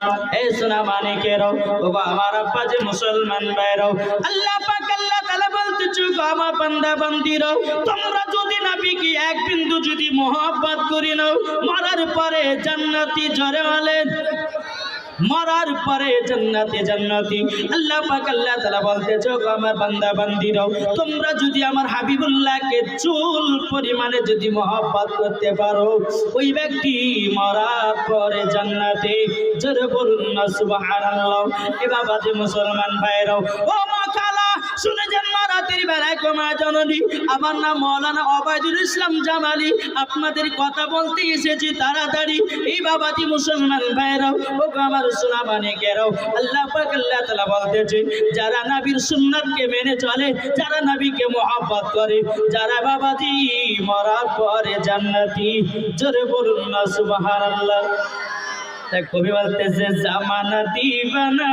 এই সোনা মানিকেরাও ওগো আমার আব্বা যে মুসলমান ভাইরাও, আল্লাহ পাক আল্লাহ তাআলা বলতেছে গো আমার বান্দা বান্দিরাও, তোমরা যদি নবীকে এক বিন্দু যদি মহব্বত করি নাও, মরার পরে জান্নাতি জোরে বলেন, মরার পরে জান্নাতি জান্নাতি। আল্লাহ পাক আল্লাহ তাআলা বলতেছে গো আমার বান্দা বান্দিরাও, তোমরা যদি আমার হাবিবুল্লাহকে চুল পরিমাণে যদি মহব্বত করতে পারো, ওই ব্যক্তি মরার পরে জান্নাতে। জোরে বলুন না সুবহানাল্লাহ। এ বাবা যে মুসলমান ভাইরাও, ও মা খালা শুনে যান, রাতের বেলায় কমা জননী, আমার নাম মাওলানা ওবায়দুল ইসলাম জামালি, আপনাদের কথা বলতে এসেছি তাড়াতাড়ি। এই বাবাজি মুসলমান ভাইরাও, ও আমার সোনা মানিকেরাও, আল্লাহ পাক আল্লাহ তাআলা বলতেছে যারা নবীর সুন্নাতকে মেনে চলে, যারা নবীকে মহব্বত করে, যারা বাবাজি মরার পরে জান্নাতি। জোরে বলুন না সুবহানাল্লাহ। তাই কবি বলতেছে জামানা দিবানা,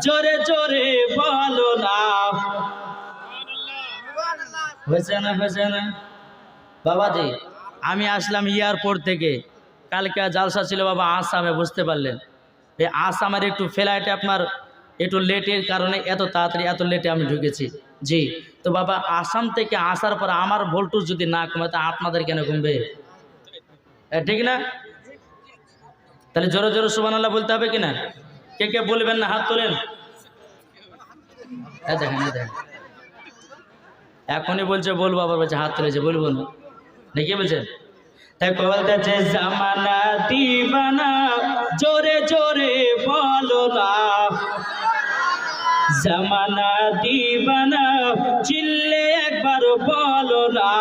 জোরে জোরে বলো না। হয়েছে না হয়েছে না বাবাজি? আমি আসলাম এয়ারপোর্ট থেকে, কালকে জালসা ছিল বাবা আসামে, বুঝতে পারলেন? এই আসামের একটু ফ্লাইটে আপনার একটু লেটের কারণে এত তাড়াতাড়ি এত লেটে আমি ঢুকেছি। জি, তো বাবা আসাম থেকে আসার পর আমার ভোল্টেজ যদি না কমে তা আপনাদের কেন কমবে? ঠিক না? তাহলে জোরে জোরে সুবহানাল্লাহ বলতে হবে কিনা? কে কে বলবেন না হাত তোলেন। দেখেন দেখেন, এখনই বলছে বলবো, আবার বলছে হাত তুলেছে বলবো না, দেখি বলছেন। তাই বলতেছে জামানা দিবানা, জোরে জোরে বলো না। জামানা দিবানা, চিল্লে একবার বলো না।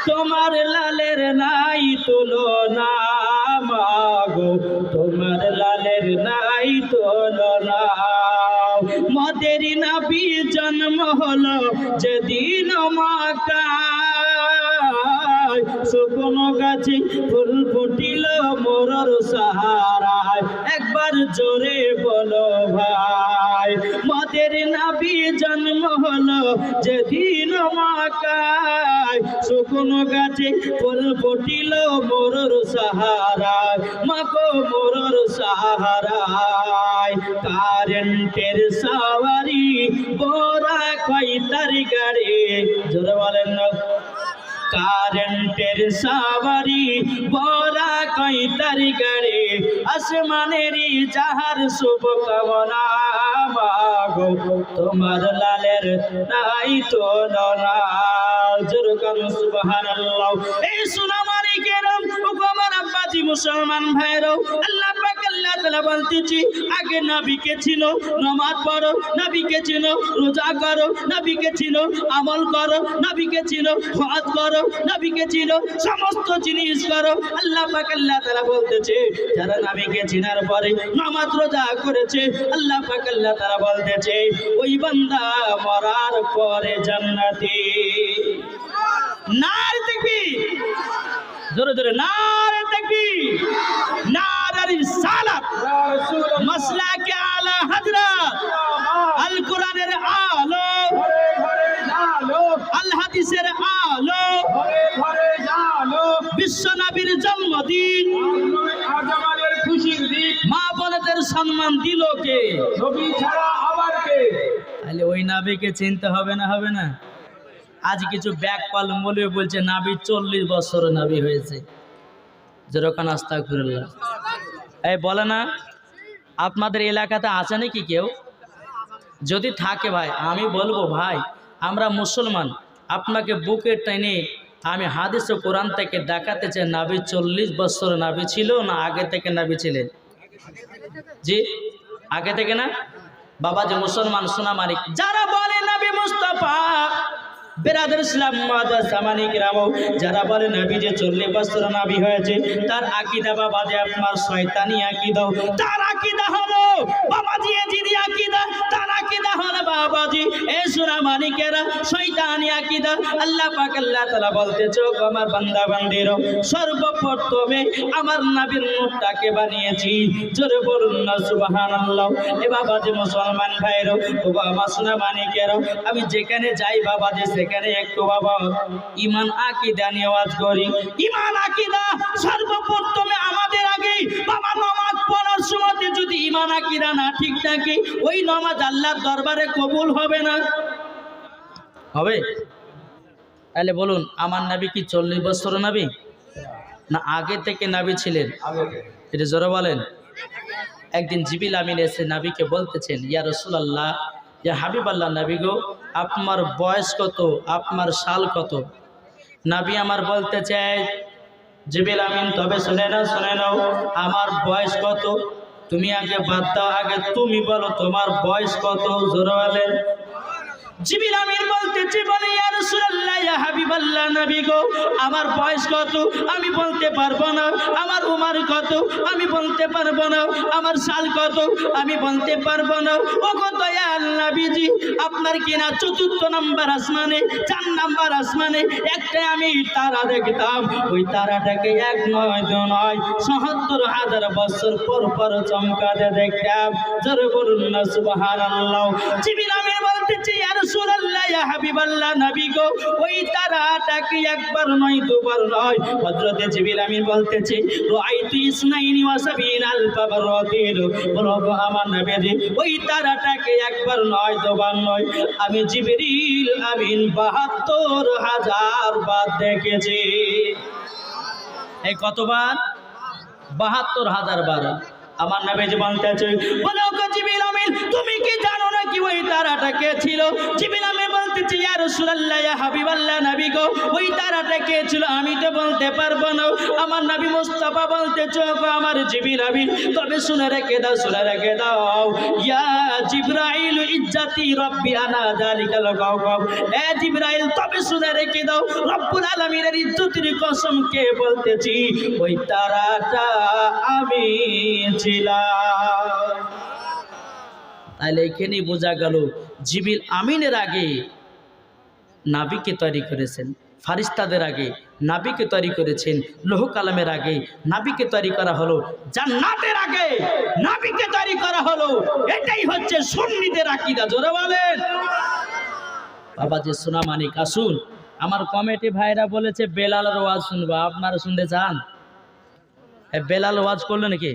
তোমার লালের নাই তুলনা মাগো, তোমার লালের নাই তুলনা। মদের নবী জন্ম হলো যেদিন মক্কায়, শুকনো গাছে ফুল ফুটিল মোরর সাহারায়। একবার জোরে বলো ভাই, মদের নবী জন্ম হলো যেদিন মক্কায়, শুকনো গাছে ফুল ফুটিল মোরর সাহারায়। মাগো মোরর সাহারায়, কারেন্টের সাওয়ারি বোরা কয়তার গাড়ি। জোরে বলেন না। কারেন্টের সাওয়ারি বোরা কয়তার গাড়ি, আসমানেরই যাহার শুভ কামনা মাগো, তোমার লালের নাই তুলনা। জোরে কান সুবহানাল্লাহ। এই সোনা মানিকেরাম, ও আমার আব্বাজি মুসলমান ভাইরাও, আল্লাহ পাক আল্লাহ তাআলা বলতেছি আগে নবীকে চিনো, নামাজ পড়ো, নবীকে চিনো, রোজা করো, নবীকে চিনো, আমল করো, নবীকে চিনো, হজ করো, নবীকে চিনো, সমস্ত জিনিস করো। আল্লাহ পাক আল্লাহ তাআলা বলতেছে যারা নবীকে চিনার পরে নামাজ রোজা করেছে, আল্লাহ পাক আল্লাহ তাআলা বলতেছে ওই বান্দা মরার পরে জান্নাতি। নারে তাকবীর, জোরে জোরে নারে তাকবীর, নারে রিসালাত, মাসলাকে আলা হযরত, আল কোরআনের আলো, আল হাদিসের আলো, বিশ্ব নবীর জন্মদিন, খুশির দিন, মা বোনদের সম্মান দিল কে? নবী ছাড়া আবার কে? তাহলে ওই নবীকে চিনতে হবে না, হবে না? আজ কিছু ব্যাকপাল মৌলবি বলছে নবী 40 বছর নবী হয়েছে। যেরকম আস্তাগফিরুল্লাহ। এই বলে না আপনাদের এলাকাতে আছে নাকি কেউ? যদি থাকে ভাই আমি বলবো ভাই আমরা মুসলমান, আপনাকে বুকে টেনে আমি হাদিস ও কোরআন থেকে দেখাতে চাই নবী 40 বছর নবী ছিল না আগে থেকে নবী ছিলেন? জি আগে থেকে না? বাবা যে মুসলমান সোনা মানিক যারা বলে নবী মুস্তাফা, বেরাদর ইসলাম জামানি কিরাম, যারা বলে নবী যে 40 বছর নবী হয়েছে, তার আকীদা বাবা যে আপনার শয়তানি আকীদা। তার আকীদা হলো বাবাজি জিদি আকীদা, তার আকীদা হলো বাবাজি এই সোনা মানিকেরা শয়তানি আকীদা। আল্লাহ পাক আল্লাহ তাআলা বলতেছে ও আমার বান্দা বান্দিরো, সর্বপ্রথমে আমার নবীর নূরটাকে বানিয়েছি। জোরে বলুন না সুবহানাল্লাহ। এ বাবাজি মুসলমান ভাইরো, ও আমার সোনা মানিকেরা, আমি যেখানে যাই বাবাজি সেখানে একটু বাবা ঈমান আকীদা নিয়ে ওয়াজ করি। ঈমান আকীদা সর্বপ্রথমে আমাদের আগে বাবা নামাজ পড়ার সময়তে যদি ঈমান আকীদা না ঠিক থাকে ওই নামাজ আল্লাহর দরবারে কবুল হবে না। হবে? তাহলে বলুন আমার নবী কি 40 বছর নবী না আগে থেকে নবী ছিলেন? এটা জোরে বলেন। একদিন জিবরিল আমিন এসে নবীকে বলতেছেন, ইয়া রাসূলুল্লাহ, ইয়া হাবিবাল্লাহ, নবী গো আপনার বয়স কত, আপনার সাল কত? নবী আমার বলতে চায়, জিবরিল আমিন তবে শুনে নাও আমার বয়স কত? তুমি আগে বাদ দাও, আগে তুমি বলো তোমার বয়স কত? জোরে বলেন। জিবরিল আমিন বলতেছে, বলে ইয়া রাসূলুল্লাহ, ইয়া হাবিবাল্লাহ, নবী গো আমার বয়স কত আমি বলতে পারবো না, আমার উমর কত আমি বলতে পারবো না, আমার সাল কত আমি বলতে পারবো না। ও গো দয়াল নবীজি, আপনার কিনা 4 নম্বর আসমানে 4 নম্বর আসমানে একটা আমি তারা দেখতাম, ওই তারাটাকে 1 নয় 2 নয় ৭৭,০০০ বছর পর পর চমকাতে দেখতাম। জোরে বলুন না সুবহানাল্লাহ। জিবরিল আমিন বলতেছে, ইয়া রাসূলুল্লাহ, ইয়া হাবিবাল্লাহ, নবী গো ওই তারাটাকে একবার নয় দুবার নয়। হযরতে জিবরিল আমিন বলতেছে, রাআইতু ইসনাইনি ওয়া সাবিনা আলফা বারাতিন, বলো আমার নবী ওই তারাটাকে একবার নয় দুবার নয় আমি জিবরিল আমিন ৭২,০০০ বার দেখেছি। এই কতবার? ৭২,০০০ বার। আমার নবীজি বলতেছে, বলো গো জিবরিল আমিন তুমি কি জানো না কি ওই তারাটা কে ছিল? জিবরিল আমিন বলতেছে, ইয়া রাসূলুল্লাহ, ইয়া হাবিবাল্লাহ, নবী গো ওই তারাটা কে ছিল আমি তো বলতে পারবো না। আমার নবী মুস্তাফা বলতেছে, গো আমার জিবরিল আমিন তবে শুনে রেখে দাও, শুনে রেখে দাও, ইয়া জিবরাইল ইজ্জতি রব্বি আনা যালিকাল গাওগাব, এ জিবরাইল তবে শুনে রেখে দাও, রব্বুল আলামিনের ইজ্জতের কসম কে বলতেছি ওই তারাটা আমি ছিলাম। তাহলে এখানেই বোঝা গেল জিবরিল আমিনের আগে নবীকে তৈরি করেছেন, ফারিস্তাদের আগে নবীকে তৈরি করেছেন, লৌহ কালামের আগে নবীকে তৈরি করা হলো, জান্নাতের আগে নবীকে তৈরি করা হলো। এটাই হচ্ছে সুন্নিদের আকীদা। জোরে বলেন। বাবাজি সোনা মানিক আসুন, আমার কমিটি ভাইরা বলেছে বেলালের ওয়াজ শুনবো, আপনারা শুনতে চান? বেলাল ওয়াজ করলো নাকি?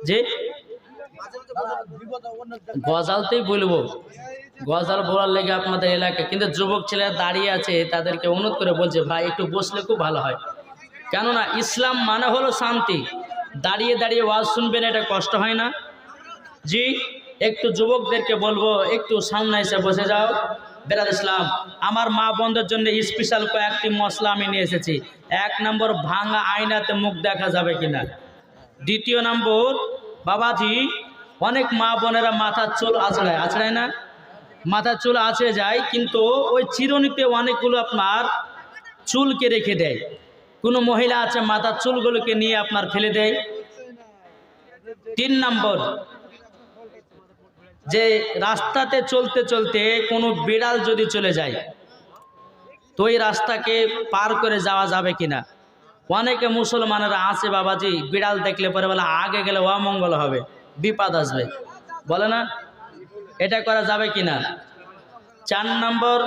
যে গজালতেই বলবো, গজাল বলার লেগে আপনাদের এলাকায় কিন্তু যুবক ছেলেরা দাঁড়িয়ে আছে, তাদেরকে অনুরোধ করে বলছে ভাই একটু বসলে খুব ভালো হয়, কেননা ইসলাম মানে হলো শান্তি। দাঁড়িয়ে দাঁড়িয়ে ওয়াজ শুনবেন, এটা কষ্ট হয় না? জি, একটু যুবকদেরকে বলবো একটু সামনে এসে বসে যাও। বেলাল ইসলাম, আমার মা বোনদের জন্য স্পেশাল কয়েকটি মশলা আমি নিয়ে এসেছি। 1 নম্বর, ভাঙা আয়নাতে মুখ দেখা যাবে কিনা। 2 নম্বর, বাবাজি অনেক মা বোনেরা মাথার চুল আছড়ায় না, মাথার চুল আছড়ে যায়, কিন্তু ওই চিরুনিতে অনেকগুলো আপনার চুলকে রেখে দেয়। কোনো মহিলা আছে মাথার চুলগুলোকে নিয়ে আপনার ফেলে দেয়। 3 নম্বর, যে রাস্তাতে চলতে চলতে কোনো বিড়াল যদি চলে যায় তো ওই রাস্তাকে পার করে যাওয়া যাবে কিনা। অনেকে মুসলমানেরা আছে বাবাজি, বিড়াল দেখলে পরে বলে আগে গেলে অমঙ্গল হবে, বিপদ আসবে, বলে না? এটা করা যাবে কিনা। 4 নম্বর,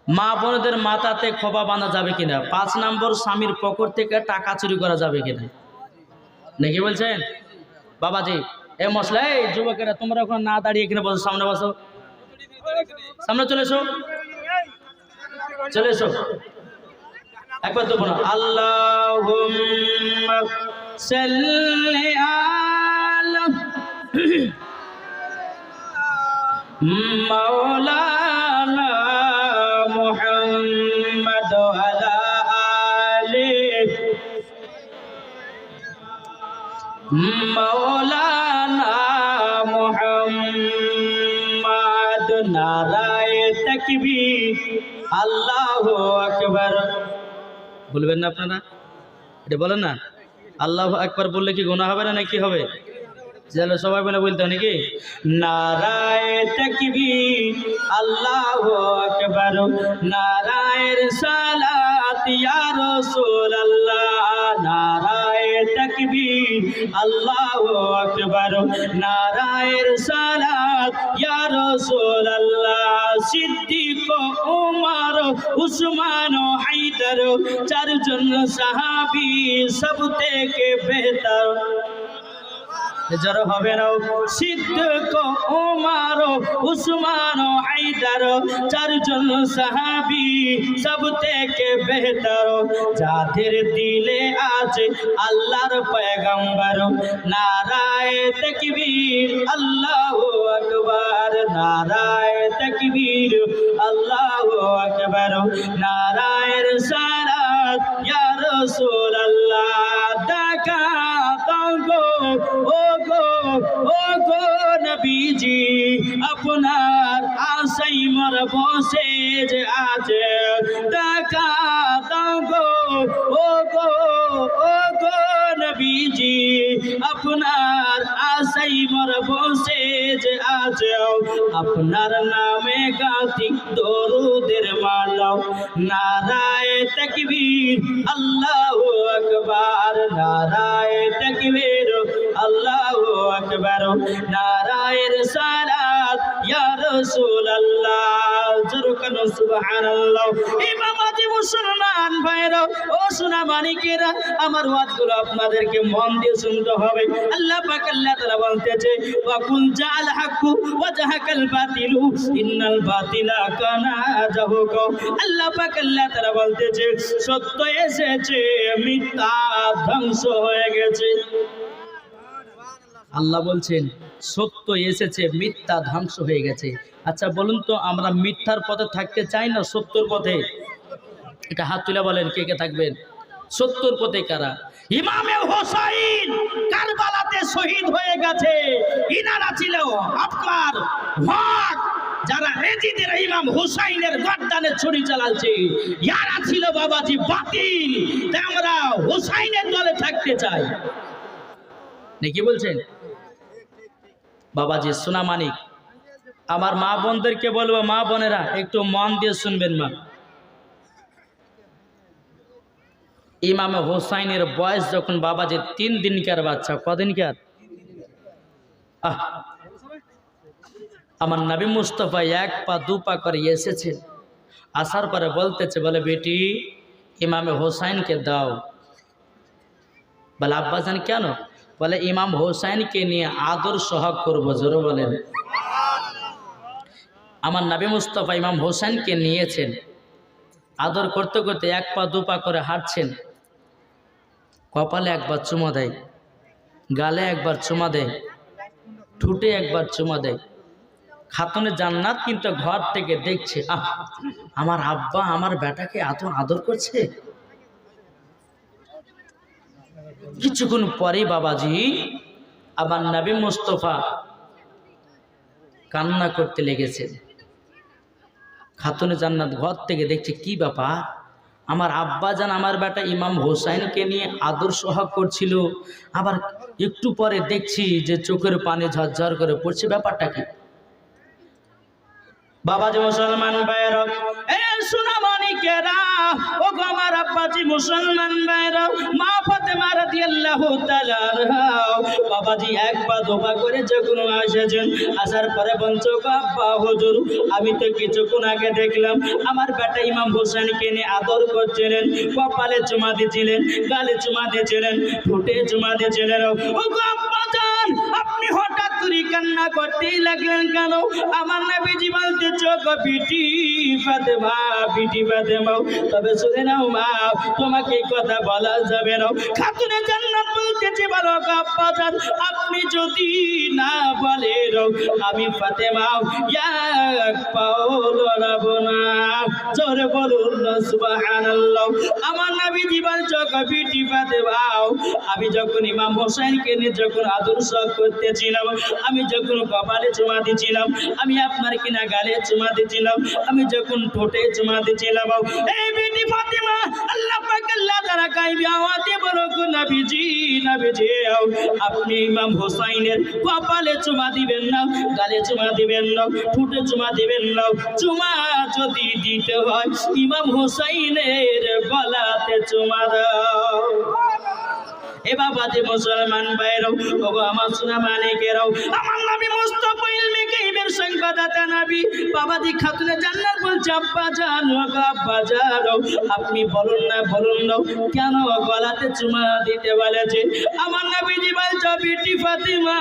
মা বোনদের মাথাতে খোপা বাঁধা যাবে কিনা। 5 নম্বর, স্বামীর পকেট থেকে টাকা চুরি করা যাবে কিনা। নাকি বলছেন বাবাজি? এ মশলা, এই যুবকেরা তোমরা ওখানে না দাঁড়িয়ে কিনে বসো, সামনে বসো, সামনে চলে এসো, চলে এসো। একবার তো বলো আল্লাহুম্মা সাল্লি আলা মাওলানা মুহাম্মাদ আলা আলি মাওলানা মুহাম্মাদ। নারায়ে তাকবীর, আল্লাহু আকবার। বলবেন না আপনারা? এটা বলেন না, আল্লাহু আকবার বললে কি গুনাহ হবে না নাকি হবে? তাহলে সবাই বলে বলতে হয় নাকি? নারায়ে তাকবীর, আল্লাহু আকবার, নারায়ে রিসালাত ইয়া রাসূলুল্লাহ, নারায়ে তাকবীর, আল্লাহু আকবার, নারায়ে রিসালাত ইয়া রাসূলুল্লাহ। সিদ্দিক, উমর, উসমান, হায়দার, 4 জন সাহাবী সব থেকে বেহতর। जरा হবে না সিদ্দিক ওমর উসমান হায়দার চারজন সাহাবী সব থেকে বেহতর যাদের দিলে আছে আল্লাহর পয়গম্বর নারায়ে তাকবীর আল্লাহু আকবার নারায়ে তাকবীর আল্লাহু আকবার নারায়ে রিসালাত ইয়া রাসূলুল্লাহ দেখা তাঙ্গো ও গো নবীজি আপনার আশাই মর বসে যে আছে দেখা তাঙ্গো ও গো নবীজি আপনার আশাই মর বসে যে আছে আপনার নামে গাতি দরুদের মালা নারায়ে তাকবীর আল্লাহু আকবার নারায়ে তাকবীর আল্লাহু আকবার নারায়ে রিসালাত ইয়া রাসূলুল্লাহ জরকান সুবহানাল্লাহ ইমামাতি মুসলমান ভাইরা ও সোনা মানিকেরা আমার ওয়াজগুলো আপনাদেরকে মন দিয়ে শুনতে হবে আল্লাহ পাক আল্লাহ তাআলা বলতেছে ওয়া কুল জাল হাক্কু ওয়া জাহাকাল বাতিলু ইন্নাল বাতিলা কানা জাহুকা আল্লাহ পাক আল্লাহ তাআলা বলতেছে সত্য এসেছে মিথ্যা ধ্বংস হয়ে গেছে আল্লাহ বলছেন সত্য এসেছে মিথ্যা ধ্বংস হয়ে গেছে আচ্ছা বলুন তো আমরা মিথ্যার পথে থাকতে চাই না সত্যর পথে এটা হাত তুলে বলেন কে কে থাকবেন সত্যর পথে কারা ইমামে হোসাইন কারবালাতে শহীদ হয়ে গেছে ইনারা ছিল আপনার হক যারা এজিদের ইমাম হুসাইনের গর্দানে ছুরি চালাচ্ছে ইয়ারা ছিল বাবাজি বাতিল তাই আমরা হুসাইনের দলে থাকতে চাই নাকি বলছেন বাবাজি সোনা মানিক আমার মা বোনদেরকে বলবো মা বোনেরা একটু মন দিয়ে শুনবেন মা ইমামে হোসাইনের বয়স যখন বাবাজি 3 দিনকার বাচ্চা কদিনকার আমার নবী মুস্তাফা 1 পা 2 পা করে এসেছে আসার পরে বলতেছে বলে বেটি ইমামে হোসাইনকে দাও বলে আব্বাজান কেন বলে ইমাম হোসাইনকে নিয়ে আদর সহগ করব জোরে বলেন আমার নবী মুস্তাফা ইমাম হোসেনকে নিয়েছেন আদর করতে করতে 1 পা 2 পা করে হাঁটছেন কপালে একবার চুমা দেয় গালে একবার চুমা দেয় ঠোঁটে একবার চুমা দেয় খাতুনে জান্নাত কিন্তু ঘর থেকে দেখছে আমার আব্বা আমার বেটাকে এত আদর করছে কিছুক্ষণ পরেই বাবাজি আমার নবী মুস্তাফা কান্না করতে লেগেছে খাতুনে জান্নাত ঘর থেকে দেখছে কি ব্যাপার আমার আব্বা জান আমার বেটা ইমাম হোসেনকে নিয়ে আদর সহগ করছিল আবার একটু পরে দেখছি যে চোখের পানি ঝরঝর করে পড়ছে ব্যাপারটা কি বাবাজি মুসলমান ভাইরা এ সোনা মানিকেরা ও গো আমার আব্বাজি মুসলমান ভাইরা মা ফাতেমা রাদিয়াল্লাহু তাআলা আনহা বাবাজি 1 পা 2 পা করে যখন আসেছেন আসার পরে বলছো আব্বা হুজুর আমি তো কিছুক্ষণ আগে দেখলাম আমার বেটা ইমাম হোসেনকে নিয়ে আদর করছিলেন কপালে চুমা দিয়েছিলেন গালে চুমা দিয়েছিলেন ঠোঁটে চুমা দিয়েছিলেন ও গো আব্বা জান আপনি হঠাৎ করে কান্না করতেই লাগলেন কেন আমার নবীজি বলতে চোখ বিটি ফাতেমা তবে শুনে নাও মা তোমাকে কথা বলা যাবে না খাতুনে জান্নাত বলতেছে বলো আব্বা জান আপনি যদি না বলেন আমি ফাতেমা এক পাও লড়াবো না জোরে বলুন সুবহানাল্লাহ আমার নবীজি বলছে বিটি ফাতেমা আমি যখন ইমাম হোসেনকে নিয়ে যখন আদর্শ করতেছিলাম আমি যখন কপালে চুমা দিছিলাম আমি আপনার কিনা গালে চুমা দিছিলাম আমি যখন ঠোঁটে চুমা দিছিলাম এই বিটি ফাতেমা আল্লাহ পাক আল্লাহ তাআলা কাইবে আওয়াজে বলো নবীজি নবীজি আপনি ইমাম হোসেনের কপালে চুমা দিবেন না গালে চুমা দিবেন না ঠোঁটে চুমা দিবেন না চুমা যদি দিতে হয় ইমাম হোসেনের গলাতে চুমা দাও এ বাবাজি মুসলমান ভাইরাও ওগো আমার সোনা মানিকেরাও আমার নবী মুস্তাফা ইলমে গায়বের সংবাদদাতা নবী বাবাজি খাতুনে জান্নাত বলছে আব্বা জান আব্বা জান আপনি বলুন না কেন গলাতে চুমা দিতে বলেছে? আমার নবীজি বলছে বিটি ফাতিমা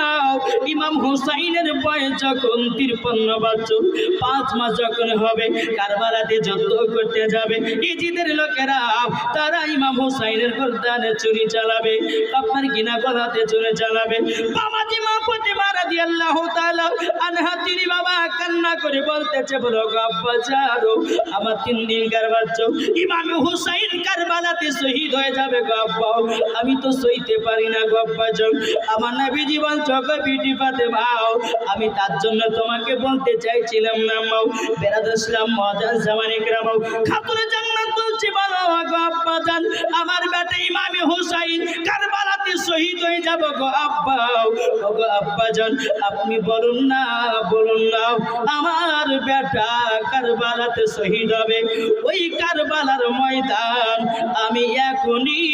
ইমাম হুসাইনের বয়স যখন 53 বছর 5 মাস যখন হবে কারবালাতে যুদ্ধ করতে যাবে ইজিদের লোকেরা তারা ইমাম হুসাইনের গর্দানে ছুরি চালাবে আপনার কিনা গলাতে ছুরি চালাবে। বাবাজি মা ফাতিমা রাদিয়াল্লাহু তাআলা আনহা তিনি বাবা কান্না করে বলতেছে বলো গো আব্বা জানো আমার 3 দিনকার বাচ্চা ইমাম হুসাইন কারবালাতে শহীদ হয়ে যাবে গো আব্বা আমি তো সইতে পারি না গো আব্বা জান। আমার নবীজি বলছে গো বিটি ফাতেমা আমি তার জন্য তোমাকে বলতে চাইছিলাম না মাও বেরাদর ইসলাম মজান জামানে کرام খাতুনে জান্নাত বলছি বলো গো আব্বা জান আমার বেটা ইমাম হুসাইন কারবালাতে শহীদ হয়ে যাব গো আব্বা গো আব্বা জান আপনি বলুন না আমার বেটা কারবালাতে শহীদ হবে ওই কারবালার ময়দান আমি এখনই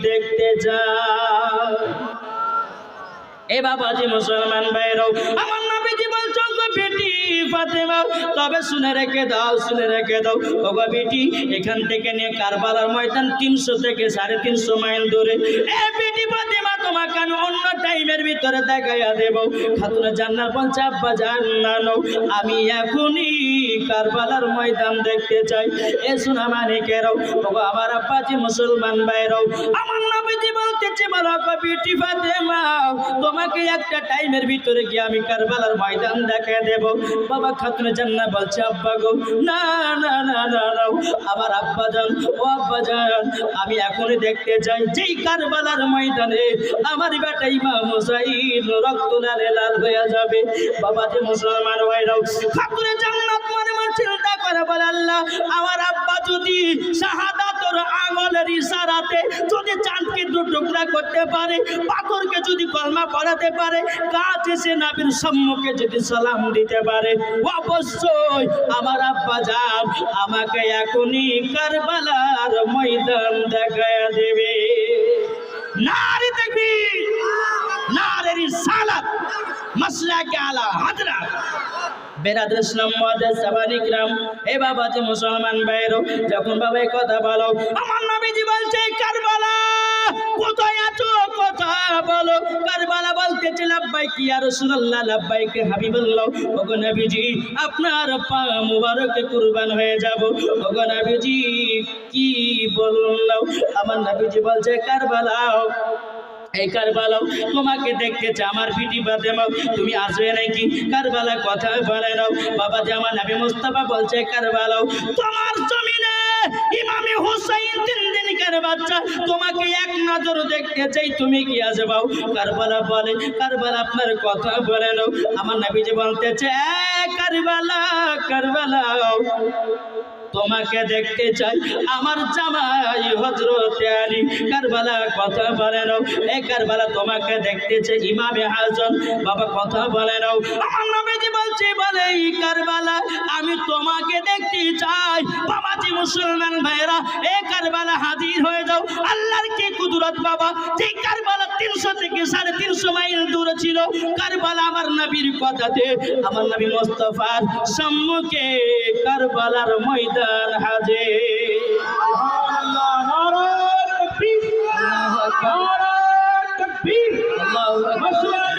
দেখতে যাই। এ বাবাজি মুসলমান ভাইরাও আমার নবীজি বলছো গো বেটি ফাতেমা তবে শুনে রেখে দাও ওগো বেটি এখান থেকে নিয়ে কারবালার ময়দান 300 থেকে 350 মাইল দূরে। এ বেটি ফাতেমা তোমাকে আমি অন্য টাইমের ভিতরে দেখাইয়া দেব। খাতুনে জান্নাত বলছে আব্বা জান্নাত আমি এখনই কারবালার ময়দান দেখতে চাই। এ সোনা মানিকেরাও ওগো আমার আব্বাজি মুসলমান ভাইরাও আমার নবীজি বলতেছে বলো গো বেটি ফাতেমা তোমাকে একটা টাইমের ভিতরে গিয়ে আমি কারবালার ময়দান দেখিয়ে দেব। বাবা খাতুনে জান্নাত বলছে আব্বা গো না আমার আব্বা জান ও আব্বা জান আমি এখনই দেখতে চাই যেই কারবালার ময়দানে আমার বেটা ইমাম হুসাইন রক্ত লাল হয়ে যাবে। বাবা যে মুসলমান ভাইরাও খাতুনে জান্নাত মনে চিন্তা করে বলে আল্লাহ আমার আব্বা যদি শাহাদাতের আঙ্গুলের ইশারাতে যদি চাঁদকে 2 টুকরা করতে পারে পাথরকে যদি কলমা পড়াতে পারে গাছ এসে নবীর সম্মুখে যদি সালাম দিতে পারে অবশ্যই আমার আব্বা জান আমাকে এখনই কারবালার ময়দান দেখায়া দেবে। নারে তাকবীর নারে রিসালাত মাসলাকে আলা হযরত বেরাদর ইসলাম মুআজ্জাজ সাহাবায়ে کرام এ বাবা যে মুসলমান ভাইরো যখন বাবা এই কথা বলো আমার নবীজি বলছে কারবালা কোথায় আছো কথা বলো। কারবালা বলতেছে লাব্বাইক ইয়া রাসূলুল্লাহ লাব্বাইক হাবিবাল্লাহ ওগো নবীজি আপনার পা মুবারকে কুরবান হয়ে যাব। ওগো নবীজি কি বলুন আমার নবীজি বলছে কারবালা এই কারবালা তোমাকে দেখতে চাই আমার বিটি ফাতেমা তুমি আসবে নাকি? কারবালা কথা বলে নাও বাবা জামা নবী মুস্তাফা বলছে কারবালা তোমার জমিনে ইমাম হুসাইন 3 দিনকার বাচ্চা তোমাকে এক নজর দেখতে চাই তুমি কি আসবে? কারবালা বলে কারবালা আপনার কথা বলে নাও আমার নবীজি বলতেছে কারবালা তোমাকে দেখতে চাই আমার জামাই হযরত আলী। কারবালা কথা বলে নাও এ কারবালা তোমাকে দেখতে চাই ইমামে আযম বাবা কথা বলে নাও আমার নবীজি বলছে বলে এই কারবালা আমি তোমাকে দেখতে চাই। বাবাজি মুসলমান ভাইরা এ কারবালা হাজির হয়ে যাও। আল্লাহর কি কুদরত বাবা যে কারবালা 300 থেকে 350 মাইল দূরে ছিল কারবালা আমার নবীর কথাতে আমার নবী মুস্তাফার সম্মুখে কারবালার ময়দান হাজির। সুবহানাল্লাহ নারে তাকবীর আল্লাহু আকবার নারে তাকবীর আল্লাহু আকবার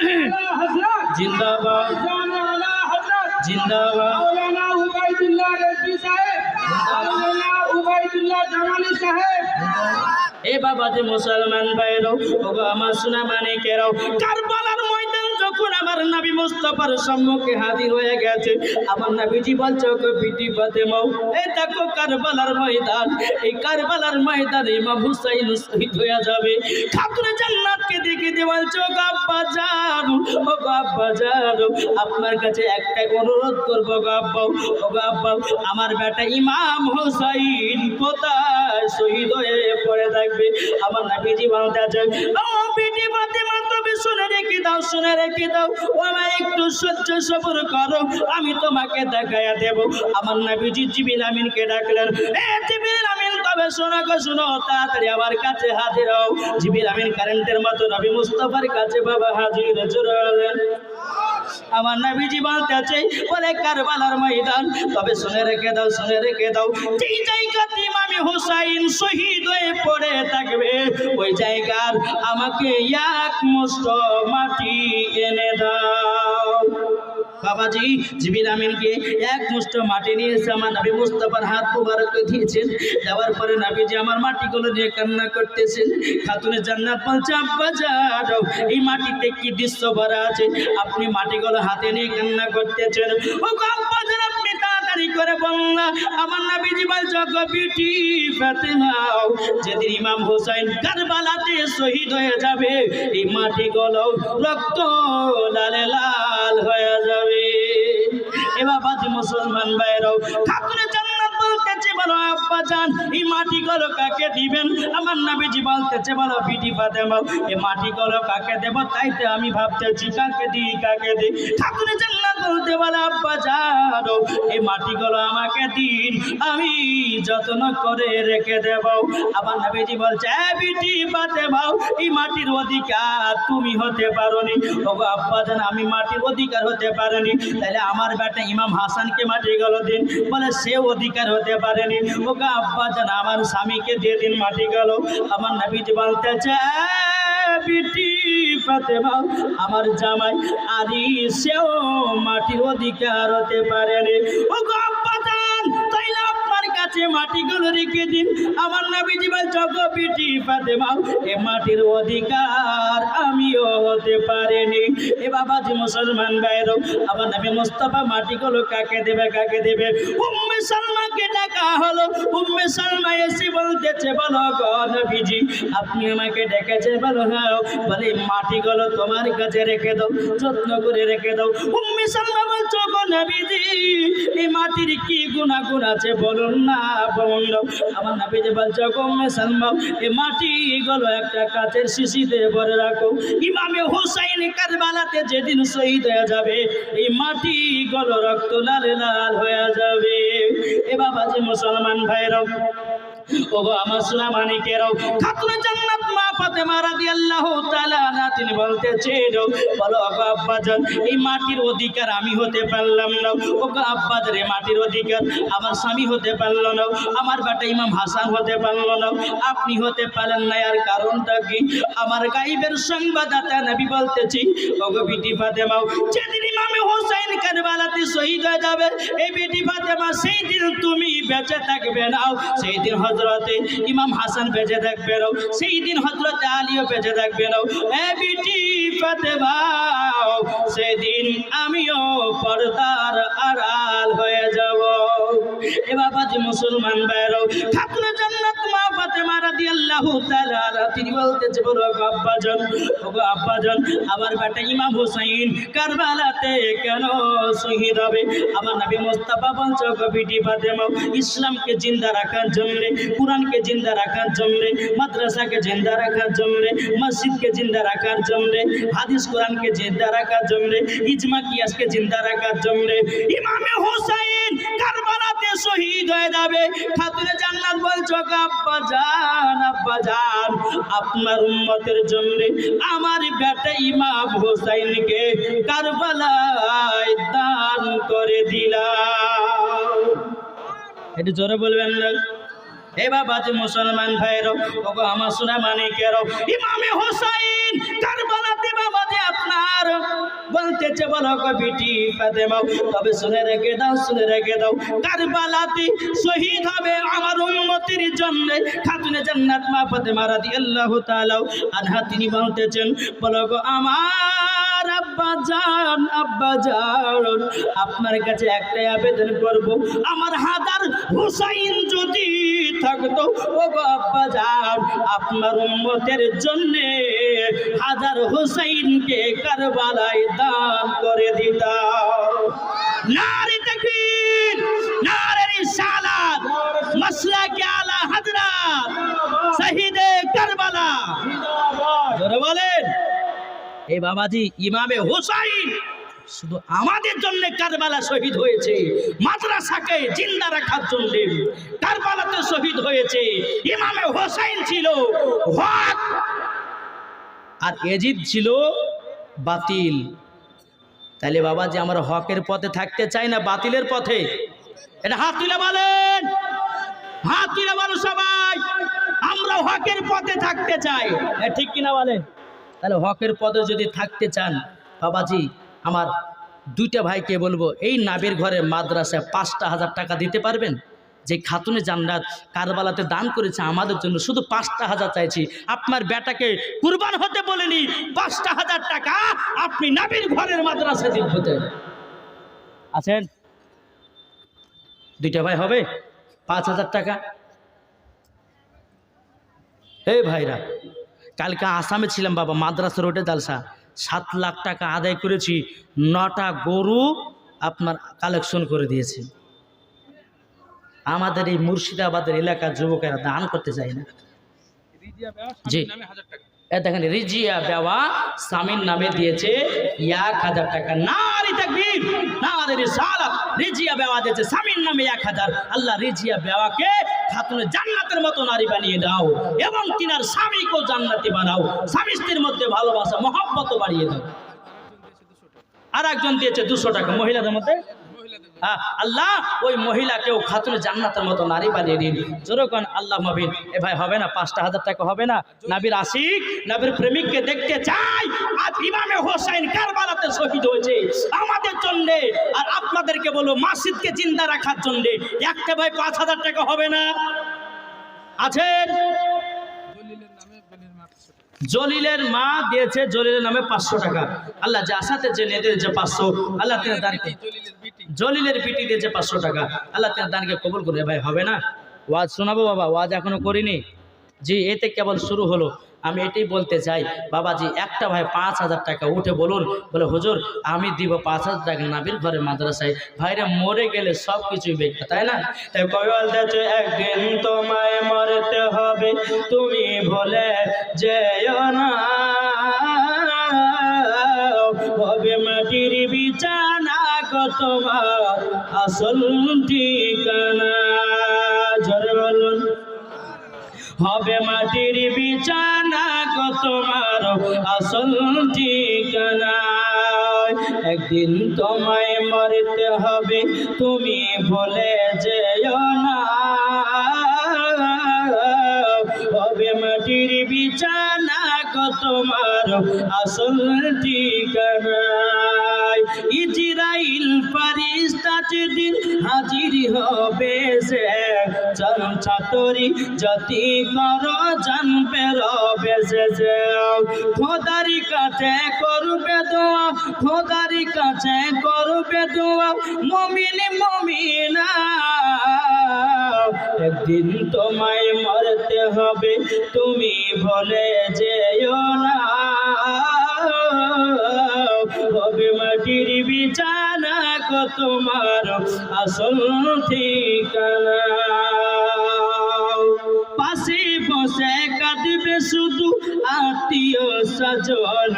হযরত জিন্দাবাদ জানালা হযরত জিন্দাবাদ মাওলানা উবাইদুল্লাহ রিজভী সাহেব মাওলানা উবাইদুল্লাহ জামালি সাহেব। এ বাবা যে মুসলমান ভাইরো ওগো আমার সোনা মানিকেরাও কারবালার ময়দান যখন আমার নবী মুস্তাফার সম্মুখে হাজির হয়ে গেছে আমার নবীজি বলছে ওগো বিটি ফাতেমা এই দেখো কারবালার ময়দান এই কারবালার ময়দানে ইমাম হুসাইন শহীদ হয়ে যাবে। খাতুনে জান্নাতকে দেখে দিয়ে বলছে ওগো আব্বা জান আপনার কাছে একটাই অনুরোধ করব ওগো আব্বা আমার বেটা ইমাম হুসাইন কোথায় শহীদ হয়ে পড়ে থাকবে? আমার নবীজি বলতেছে ও বিটি ফাতেমা তুমি শুনে রেখে দাও ও আমার একটু সহ্য সবর করো আমি তোমাকে দেখায়া দেব। আমার নবীজি জিবরিল আমিনকে ডাকলেন এ জিবরিল আমিন তবে শোনো তাড়াতাড়ি আমার কাছে হাজির হও। জিবরিল আমিন কারেন্টের মতো নবী মুস্তাফার কাছে বাবা হাজির জোরে আমার নবীজি বলতেছে বলে কারবালার ময়দান। তবে শুনে রেখে দাও, শুনে রেখে দাও, যেই জায়গাতে ইমামে হুসাইন শহীদ হয়ে পড়ে থাকবে ওই জায়গার আমাকে এক মুষ্ট মাটি এনে দাও। বাবাজি জিবির আমিনকে এক মুষ্ট মাটি নিয়ে এসে আমার নবী মুস্তাফার হাত মুবারক দিয়েছেন। দেওয়ার পরে নবীজি আমার মাটিগুলো নিয়ে কান্না করতেছেন। খাতুনে জান্নাত বলছে আব্বা যাও, এই মাটিতে কি দৃশ্য ভরা আছে, আপনি মাটিগুলো হাতে নিয়ে কান্না করতেছেন। ও আব্বা যান আপনি তাড়াতাড়ি করে বলনা। আমার নবীজি বলছে গো বিটি ফাতেমা, যেদিন ইমাম হুসাইন কারবালাতে শহীদ হয়ে যাবে এই মাটিগুলো রক্ত লালে লাল হয়ে যাবে। এবার বাজি মুসলমান ভাইরাও, খাতুনে জান্নাত বলতেছে বলো আব্বা জান এই মাটিগুলো কাকে দিবেন? আমার নবীজি বলতেছে বলো বিটি ফাতেমা এই মাটিগুলো কাকে দেব? তাইতে আমি ভাবতেছি কাকে দিই কাকে দিই। খাতুনে জান্নাত বলতে বলো আব্বা জান এই মাটিগুলো আমাকে দিন, আমি যত্ন করে রেখে দেব। আমার নবীজি বলছে বিটি ফাতেমা এই মাটির অধিকার তুমি হতে পারোনি। ওগো আব্বা জান আমি মাটির অধিকার হতে পারিনি, তাহলে আমার বেটা ইমাম হাসানকে মাটিগুলো দিন। বলে সে অধিকার হতে পারেনি। ওগো আব্বা জান আমার স্বামীকে দিয়ে দিন মাটিগুলো। আমার নবীজি বলতেছে বিটি ফাতেমা আমার জামাই আলী সেও মাটির অধিকার হতে পারেনি। ওগো আব্বা জান তাইলে আপনার কাছে মাটিগুলো রেখে দিন। আমার নবীজি বলছে গো বিটি ফাতেমা এ মাটির অধিকার আমিও হতে পারিনি। এ বাবাজি মুসলমান ভাইরো, আমার নবী মুস্তাফা মাটিগুলো কাকে দেবে কাকে দেবে? উম্মে সালমাকে ডাকা হলো। উম্মে সালমা এসে বলতেছে বলো গো নবীজি আপনি আমাকে ডেকেছে? বলো হ্যাঁ। বলে মাটিগুলো তোমার কাছে রেখে দাও, যত্ন করে রেখে দাও। উম্মে সালমা বলছো গো নবীজি এই মাটির কি গুনাগুন আছে বলুন না বলুন। আমার নবীজি বলছো গো উম্মে সালমা এই মাটিগুলো একটা কাচের শিশিতে ভরে রাখো। ইমামে হুসাইন কারবালাতে যেদিন শহীদ হয়ে যাবে এই মাটিগুলো রক্ত লাল লাল হয়ে যাবে। এ বাবাজি মুসলমান ভাইরা, ওগো আমার সোনা মানিকেরাও, খাতুনে জান্নাত মা ফাতেমা রাদিয়াল্লাহু তাআলা আনহা তিনি বলতেছেন বলো ওগো আব্বাজান এই মাটির অধিকার আমি হতে পারলাম না। ওগো আব্বাজান এই মাটির অধিকার আমার স্বামী হতে পারলো না, আমার বেটা ইমাম হাসান হতে পারলো না, আপনি হতে পারেন না। আর কারণটা কি? আমার গায়বের সংবাদদাতা নবী বলতেছি ওগো বিটি ফাতেমা যেদিন ইমামে হুসাইন কারবালাতে শহীদ হয়ে যাবে এই বিটি ফাতেমা সেই দিন তুমি বেঁচে থাকবে না, সেই দিন হযরতে ইমাম হাসান বেঁচে থাকবে না, সেই দিন হযরতে আলীও বেঁচে থাকবে না। এ বিটি ফাতেমা সেদিন আমিও পর্দার আড়াল হয়ে যাব। এ বাবাজি মুসলমান ভাইরা, খাতুনে জান্নাত মা ফাতেমা রাদিয়াল্লাহু তাআলা তিনি বলতেছে বলো আব্বাজান ওগো আব্বাজান আমার বেটা ইমাম হুসাইন কারবালাতে কেন শহীদ হবে? আমার নবী মুস্তাফা বলছে গো বিটি ফাতেমা ইসলামকে জিন্দা রাখার জন্য, কুরআনকে জিন্দা রাখার জন্য, মাদ্রাসাকে জিন্দা রাখার জন্য, মসজিদকে জিন্দা রাখার জন্য, হাদিস কোরআনকে জিন্দা রাখার জন্য, ইজমা কিয়াসকে জিন্দা রাখার জন্য ইমামে হুসাইন কারবালাতে শহীদ হয়ে যাবে। খাতুনে জান্নাত বলছো আব্বাজান আব্বাজান আপনার উম্মতের জন্য আমার বেটা ইমাম হুসাইনকে কারবালায় দান করে দিলাম। একটু জোরে বলবেন না। এ বাবাজি মুসলমান ভাইরো, ওগো আমার সোনা মানিকেরও, ইমামে হুসাইন কারবালাতে বাবাজি আপনার বলতেছে বলো গো বিটি ফাতেমা তবে শুনে রেখে দাও, শুনে রেখে দাও কারবালাতে শহীদ হবে আমার উম্মতের জন্য। খাতুনে জান্নাত মা ফাতেমা রাদিয়াল্লাহু তাআলা আনহা তিনি বলতেছেন বলো গো আমার আব্বাজান আব্বাজান আপনার কাছে একটাই আবেদন করব, আমার হাজার হুসাইন যদি থাকতো ওগো আব্বাজান আপনার উম্মতের জন্য হাজার হুসাইনকে কারবালায় দান করে দিতাম। নারে তাকবীর, নারে রিসালাত, মাসলাকে আলা হযরত শহীদে কারবালা জোরে বলেন। এই বাবাজি ইমামে হুসাইন শুধু আমাদের জন্য কারবালা শহীদ হয়েছে, মাদ্রাসাকে জিন্দা রাখার জন্য কারবালাতে শহীদ হয়েছে। ইমামে হুসাইন ছিল হক আর ইয়াজিদ ছিল বাতিল। তাহলে বাবাজি আমরা হকের পথে থাকতে চাই না বাতিলের পথে? এটা হাত তুলে বলেন, হাত তুলে বলো সবাই। আমরা হকের পথে থাকতে চাই, ঠিক কিনা বলেন? তাহলে হকের পথে যদি থাকতে চান বাবাজি, আমার দুইটা ভাইকে বলবো, এই নাবির ঘরে মাদ্রাসায় 5,000 টাকা দিতে পারবেন? যে খাতুনে জান্নাত কারবালাতে দান করেছে আমাদের জন্য, শুধু 5,000 চাইছি। আপনার বেটাকে কুরবান হতে বলেনি, 5,000 টাকা আপনি নাবির ঘরের মাদ্রাসা দিতে আছেন। দুইটা ভাই হবে 5,000 টাকা। এই ভাইরা, কালকে আসামে ছিলাম বাবা, মাদ্রাসা রোডে জালসা, 7 লাখ টাকা আদায় করেছি, 9টা গরু আপনার কালেকশন করে দিয়েছি। আমাদের এই মুর্শিদাবাদের এলাকার যুবকেরা দান করতে চায় না। জি, দেখেন রিজিয়া বেওয়া স্বামীর নামে দিয়েছে 1,000 টাকা। নারী তাকবীর, নারী রিসালাত। রিজিয়া বেওয়া দিয়েছে স্বামীর নামে 1,000। আল্লাহ রিজিয়া বেওয়াকে খাতুনে জান্নাতের মতো নারী বানিয়ে দাও এবং তিনার স্বামীকেও জান্নাতি বানাও, স্বামী স্ত্রীর মধ্যে ভালোবাসা মহব্বত বাড়িয়ে দাও। আর একজন দিয়েছে 200 টাকা মহিলাদের মধ্যে। আল্লাহ ওই মহিলাকেও খাতুনে জান্নাতের মতো নারী বানিয়ে দিন। যেরকম আল্লাহ মবিন। এ ভাই হবে না 5,000 টাকা হবে না? নবীর আশিক, নবীর প্রেমিককে দেখতে চাই। আজ ইমামে হোসেন কারবালাতে শহীদ হয়েছে আমাদের জন্য, আর আপনাদেরকে বলবো মসজিদকে জিন্দা রাখার জন্য একটা ভাই 5,000 টাকা হবে না? আছেন? জলিলের মা দিয়েছে জলিলের নামে 500 টাকা। আল্লাহ যে আসাতে যে নেতে দিয়েছে 500, আল্লাহ তেনার দানকে, জলিলের পিটি দিয়েছে 500 টাকা, আল্লাহ তেনার দানকে কবুল করে। ভাই হবে না? ওয়াজ শোনাবো বাবা, ওয়াজ এখনো করিনি। জি, এতে কেবল শুরু হলো। আমি এটাই বলতে চাই বাবাজি, একটা ভাই 5,000 টাকা উঠে বলুন, বলে হুজুর আমি দিব 5,000 টাকা নাবির ঘরে মাদ্রাসায়। ভাইরা মরে গেলে সব কিছুই বেকার, তাই না? তাই কবি বলতেছে একদিন তোমায় মরতে হবে, তুমি ভুলে যেও না, হবে মাটির বিছানা গো তোমার আসল ঠিকানা। জোরে বলুন, হবে মাটির বিছানা গো তোমার আসল ঠিকানা। একদিন তোমায় মরতে হবে, তুমি ভুলে যেও না, হবে মাটির বিছানা গো তোমার আসল ঠিকানা। ইজরাইল ফেরেশতা যেদিন হাজির হবে সে, ছাতরি জাতি করো জানবে রবে সে। খোদার কাছে করবে দোয়া, খোদার কাছে করবে দোয়া মুমিন মুমিনা। একদিন তোমায় মরতে হবে, তুমি ভুলে যেও না, হবে মাটির বিছানা গো তোমার আসল ঠিকানা। পাশে বসে কাঁদবে শুধু আত্মীয় স্বজন,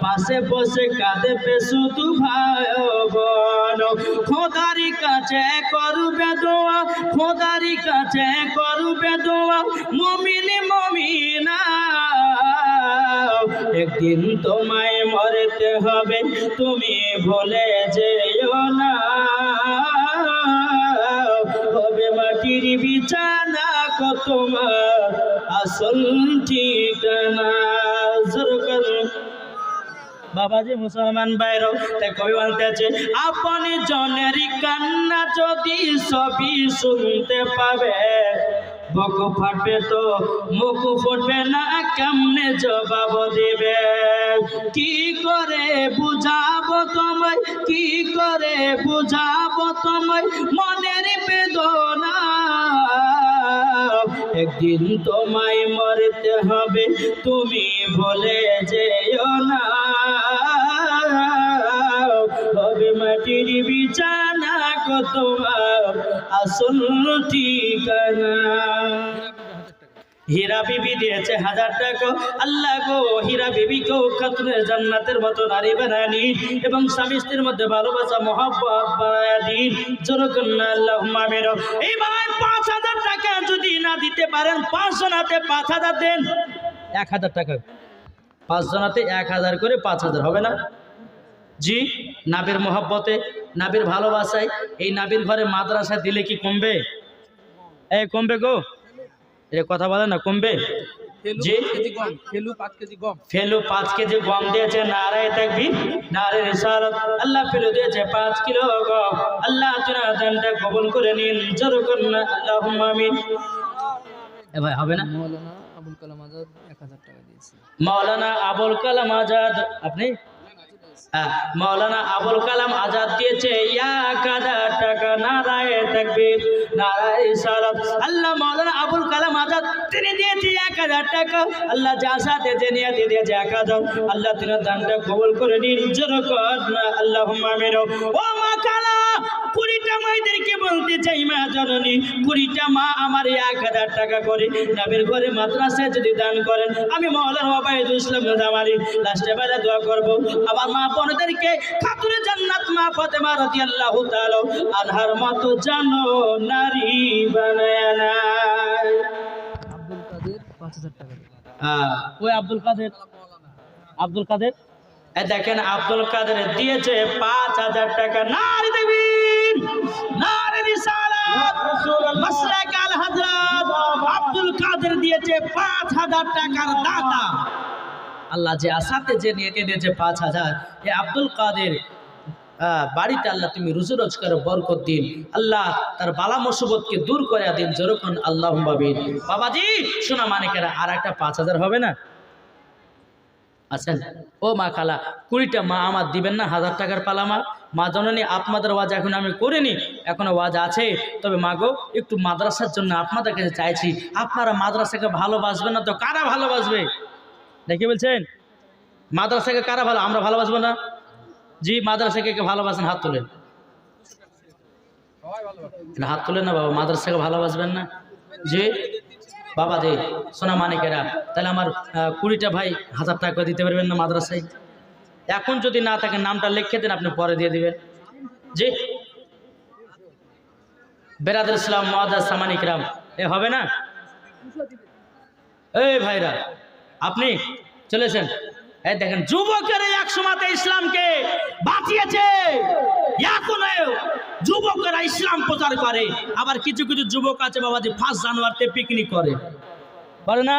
পাশে বসে কাঁদবে শুধু ভাই বোন। খোদার কাছে করবে দোয়া, খোদার কাছে করবে দোয়া মুমিন মুমিনা। একদিন তোমায় মরতে হবে, তুমি ভুলে যেও না, হবে মাটির বিছানা গো তোমার আসল ঠিকানা। বাবাজি মুসলমান বাইর, তাই কবি বলতেছে আপনি জনের কান্না যদি সবই শুনতে পাবে, বুক ফাটবে তো মুখ ফুটবে না, কেমনে জবাব দিবে। কি করে বুঝাবো তোমায়, কি করে বুঝাবো তোমায় মনের বেদনা। একদিন তোমায় মরতে হবে, তুমি ভুলে যেও না, হবে মাটির বিছানা গো তোমার আসল ঠিকানা। হীরা বিবি দিয়েছে 1000 টাকা। আল্লাহ গো হীরা বিবিকেও খাতুনে জান্নাতের মতো নারী বানানি এবং স্বামী স্ত্রীর মধ্যে ভালোবাসা মহব্বত বাড়ায় দিন। জোরকন্না আল্লাহুম্মা আমিন। এই ভাই 5,000 টাকা যদি না দিতে পারেন, 5 জনাতে 5,000 দেন, 1,000 টাকা 5 জনাতে 1,000 করে 5,000 হবে না? জি, নাবির মহব্বতে, নাবির ভালোবাসায় এই নাবির ঘরে মাদ্রাসা দিলে কি কমবে? এই কমবে গো, এটা কথা বলে না, কমবে? জি, ফেলু 5 কেজি গম দিয়েছে, নারায়ে তাকবীর, নারায়ে রিসালাত। আল্লাহ ফেলু দিয়েছে 5 কিলো গম। আল্লাহ তোমার দানটা কবুল করে নিন, জোরে করুন আল্লাহুম্মা আমিন। এ ভাই হবে না? মাওলানা আবুল কালাম আজাদ 1000 টাকা দিয়েছে। মাওলানা আবুল কালাম আজাদ, আপনি মাওলানা আবুল কালাম আজাদ দিয়েছে 1000 টাকা। নারায়ে তাকবীর, নারায়ে রিসালাত। আল্লাহ মাওলানা আবুল কালাম আজাদ তিনি দিয়েছে 1000 টাকা। আল্লাহ যা সাথে যে নিয়তে দিয়েছে 1000, আল্লাহ তিনার দানটা কবুল করে নিন, জোরে করুন আল্লাহুম্মা আমিন। ও মা কালা 20টা মায়েদেরকে বলতে চাই, মা জননী 20টা মা আমার 1000 টাকা করে নবীর ঘরে মাদ্রাসায় যদি দান করেন, আমি মাওলানা ওবায়দুল ইসলাম জামালি লাস্টে বেলা দোয়া করব। আবার মা বোনদেরকে খাতুনে জান্নাত মা ফাতেমা রাদিয়াল্লাহু তাআলা আনহার মতো জানো নারী বানায় না। আব্দুল কাদের 5000 টাকা। ওই আব্দুল কাদের এই দেখেন, আব্দুল কাদের দিয়েছে 5000 টাকা। নারী তাকবীর, নারী রিসালাত, মাসলাক আল হযরত আব্দুল কাদের দিয়েছে 5000 টাকার দাতা। আল্লাহ যে আসাতে যে নিয়তে দিয়েছে 5000, এ আব্দুল কাদের বাড়িতে আল্লাহ তুমি রুজি রোজগারে বরকত দিন, আল্লাহ তার বালা মুসিবতকে দূর করে দিন, যেরকম আল্লাহুম্মা আমিন। বাবাজি শোনা মানিকেরা, আর একটা 5000 হবে না? আছেন? ও মা খালা 20টা মা আমার দিবেন না 1000 টাকার পালা? মা জননী আপনাদের ওয়াজ এখন আমি করিনি, এখনো ওয়াজ আছে, তবে মা গো একটু মাদ্রাসার জন্য আপনাদের কাছে চাইছি। আপনারা মাদ্রাসাকে ভালোবাসবেন না তো কারা ভালোবাসবে? দেখি বলছেন মাদ্রাসাকে কারা ভালো, আমরা ভালোবাসবো না? জি, মাদ্রাসাকে কে ভালোবাসেন? হাত তোলেন, হাত তোলেন না বাবা, মাদ্রাসাকে ভালোবাসবেন না? জি বাবা দে সোনা মানিকেরা, তাহলে আমার 20টা ভাই 1000 টাকা দিতে পারবেন না মাদ্রাসায়? এখন যদি না থাকে নামটা লিখে দেন, আপনি পরে দিয়ে দিবেন। জি বেরাদুল ইসলাম মুআদ্দাস সামানিকরাম, এ হবে না? এই ভাইরা আপনি চলেছেন, এই দেখেন যুবকেরা একসময় ইসলামকে বাঁচিয়েছে, এখনো যুবকেরা ইসলাম প্রচার করে। আবার কিছু কিছু যুবক আছে বাবাজি 1 জানুয়ারিতে পিকনিক করে না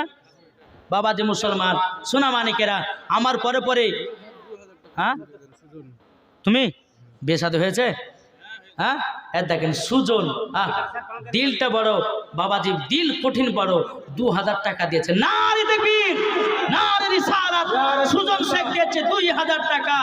বাবাজি মুসলমান সোনা মানিকেরা। আমার পরে পরে তুমি বিয়ে শাদী হয়েছে? দেখেন সুজন দিলটা বড় বাবাজি, দিল কঠিন বড়, 2000 টাকা দিয়েছে। নারী তাকবীর, নারী রিসালাত। সুজন শেখ দিয়েছে 2000 টাকা।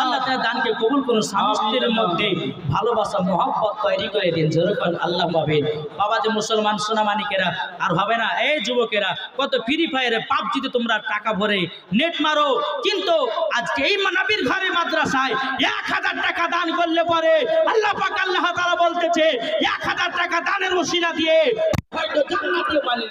আল্লাহ তাআলা দানকে কবুল করুন, স্বামী স্ত্রীর মধ্যে ভালোবাসা মহব্বত তৈরি করে দিন, যেরকম আল্লাহ পাবেন। বাবাজি মুসলমান সোনা মানিকেরা, আর হবে না এই যুবকেরা কত ফ্রি ফায়ারে পাবজিতে তোমরা টাকা ভরে নেট মারো, কিন্তু আজকে এই নবীর ঘরে মাদ্রাসায় 1000 টাকা দান করলে পরে আল্লাহ পাক আল্লাহ তাআলা বলতেছে 1000 টাকা দানের ওসিলা দিয়ে হয়তো জান্নাতে